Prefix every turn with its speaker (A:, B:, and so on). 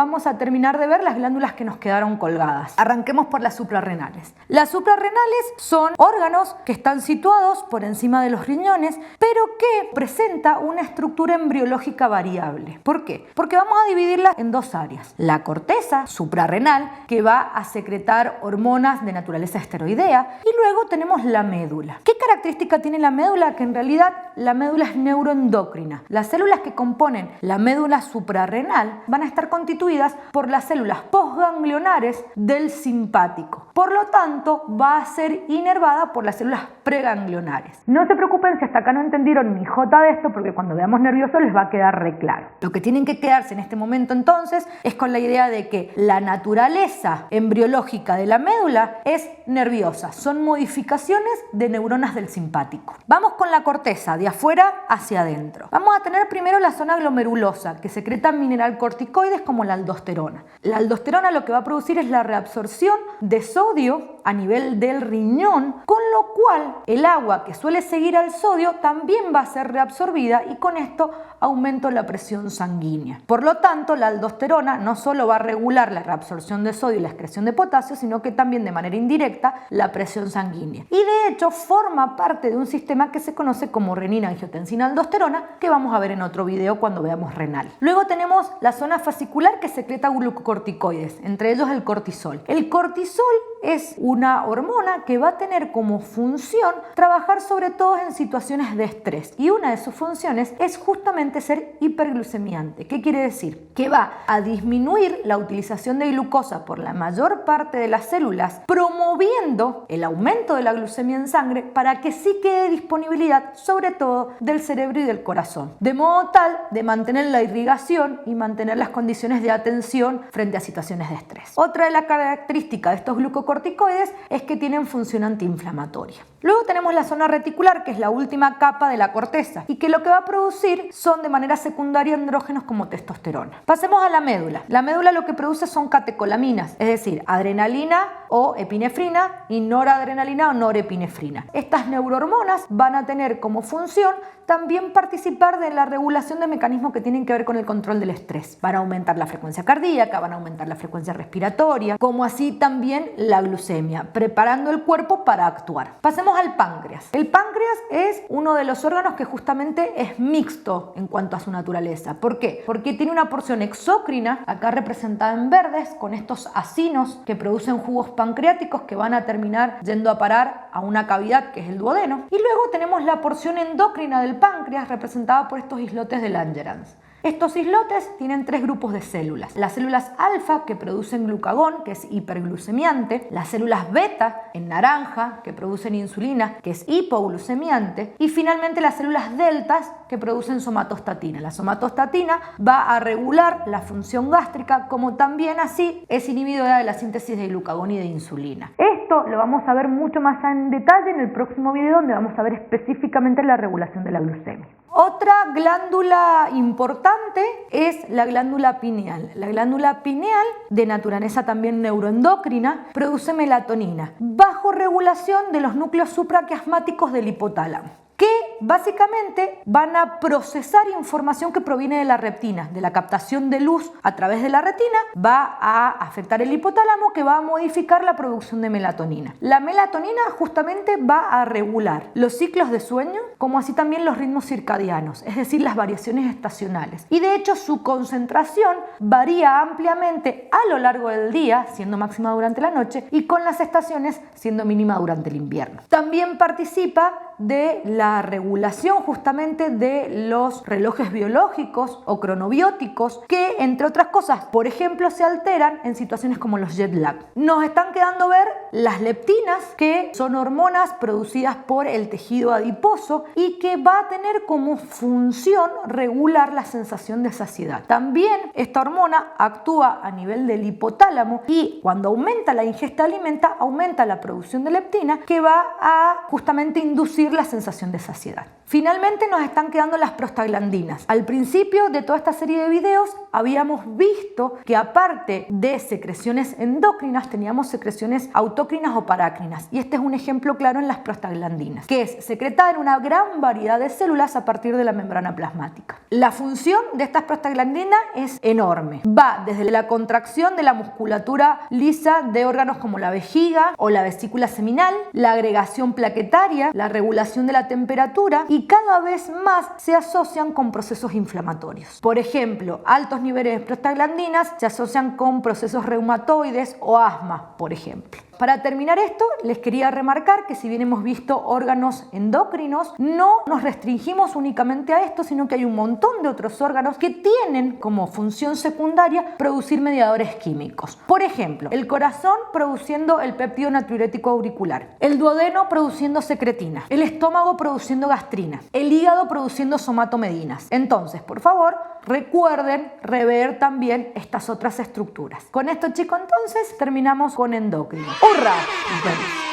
A: vamos a terminar de ver las glándulas que nos quedaron colgadas. Arranquemos por las suprarrenales. Las suprarrenales son órganos que están situados por encima de los riñones, pero que presenta una estructura embriológica variable. ¿Por qué? Porque vamos a dividirla en dos áreas. La corteza suprarrenal, que va a secretar hormonas de naturaleza esteroidea, y luego tenemos la médula. ¿Qué característica tiene la médula? Que en realidad la médula es neuroendocrina. Las células que componen la médula suprarrenal van a estar constituidas por las células postganglionares del simpático. Por lo tanto, va a ser inervada por las células preganglionares. No se preocupen si hasta acá no entendieron ni jota de esto, porque cuando veamos nervioso les va a quedar re claro. Lo que tienen que quedarse en este momento entonces es con la idea de que la naturaleza embriológica de la médula es nerviosa. Son modificaciones de neuronas del simpático. Vamos con la corteza, de afuera hacia adentro. Vamos a tener primero la zona glomerulosa, que secreta mineralcorticoides como la aldosterona. La aldosterona lo que va a producir es la reabsorción de sodio a nivel del riñón, con lo cual el agua que suele seguir al sodio también va a ser reabsorbida y con esto aumento la presión sanguínea. Por lo tanto, la aldosterona no solo va a regular la reabsorción de sodio y la excreción de potasio, sino que también de manera indirecta la presión sanguínea. Y de hecho forma parte de un sistema que se conoce como renina-angiotensina-aldosterona, que vamos a ver en otro video cuando veamos renal. Luego tenemos la zona fascicular que secreta glucocorticoides, entre ellos el cortisol. El cortisol es una hormona que va a tener como función trabajar sobre todo en situaciones de estrés, y una de sus funciones es justamente ser hiperglucemiante. ¿Qué quiere decir? Que va a disminuir la utilización de glucosa por la mayor parte de las células, promoviendo el aumento de la glucemia en sangre para que sí quede disponibilidad sobre todo del cerebro y del corazón, de modo tal de mantener la irrigación y mantener las condiciones de atención frente a situaciones de estrés. Otra de las características de estos glucocorticoides es que tienen función antiinflamatoria. Luego tenemos la zona reticular, que es la última capa de la corteza y que lo que va a producir son de manera secundaria andrógenos como testosterona. Pasemos a la médula. La médula lo que produce son catecolaminas, es decir, adrenalina o epinefrina y noradrenalina o norepinefrina. Estas neurohormonas van a tener como función también participar de la regulación de mecanismos que tienen que ver con el control del estrés. Van a aumentar la frecuencia cardíaca, van a aumentar la frecuencia respiratoria, como así también la glucemia, preparando el cuerpo para actuar. Pasemos al páncreas. El páncreas es uno de los órganos que justamente es mixto en cuanto a su naturaleza. ¿Por qué? Porque tiene una porción exócrina, acá representada en verdes, con estos acinos que producen jugos pancreáticos que van a terminar yendo a parar a una cavidad que es el duodeno. Y luego tenemos la porción endócrina del páncreas representada por estos islotes de Langerhans. Estos islotes tienen tres grupos de células. Las células alfa, que producen glucagón, que es hiperglucemiante. Las células beta, en naranja, que producen insulina, que es hipoglucemiante. Y finalmente las células deltas, que producen somatostatina. La somatostatina va a regular la función gástrica, como también así es inhibidora de la síntesis de glucagón y de insulina. Esto lo vamos a ver mucho más en detalle en el próximo video, donde vamos a ver específicamente la regulación de la glucemia. Otra glándula importante es la glándula pineal. La glándula pineal, de naturaleza también neuroendocrina, produce melatonina bajo regulación de los núcleos supraquiasmáticos del hipotálamo, que básicamente van a procesar información que proviene de la retina, de la captación de luz a través de la retina, va a afectar el hipotálamo, que va a modificar la producción de melatonina. La melatonina justamente va a regular los ciclos de sueño, como así también los ritmos circadianos, es decir, las variaciones estacionales. Y de hecho su concentración varía ampliamente a lo largo del día, siendo máxima durante la noche, y con las estaciones siendo mínima durante el invierno. También participa de la regulación justamente de los relojes biológicos o cronobióticos que, entre otras cosas, por ejemplo, se alteran en situaciones como los jet lag. Nos están quedando ver las leptinas, que son hormonas producidas por el tejido adiposo y que va a tener como función regular la sensación de saciedad. También esta hormona actúa a nivel del hipotálamo y cuando aumenta la ingesta alimenta, aumenta la producción de leptina, que va a justamente inducir producir la sensación de saciedad. Finalmente nos están quedando las prostaglandinas. Al principio de toda esta serie de videos habíamos visto que aparte de secreciones endócrinas teníamos secreciones autócrinas o parácrinas, y este es un ejemplo claro en las prostaglandinas, que es secretada en una gran variedad de células a partir de la membrana plasmática. La función de estas prostaglandinas es enorme. Va desde la contracción de la musculatura lisa de órganos como la vejiga o la vesícula seminal, la agregación plaquetaria, la regulación de la temperatura, y cada vez más se asocian con procesos inflamatorios. Por ejemplo, altos niveles de prostaglandinas se asocian con procesos reumatoides o asma, por ejemplo. Para terminar esto, les quería remarcar que si bien hemos visto órganos endocrinos, no nos restringimos únicamente a esto, sino que hay un montón de otros órganos que tienen como función secundaria producir mediadores químicos. Por ejemplo, el corazón produciendo el péptido natriurético auricular, el duodeno produciendo secretina, el estómago produciendo gastrina, el hígado produciendo somatomedinas. Entonces, por favor, recuerden rever también estas otras estructuras. Con esto, chicos, entonces terminamos con endocrino. ¡Hurra! Nos vemos.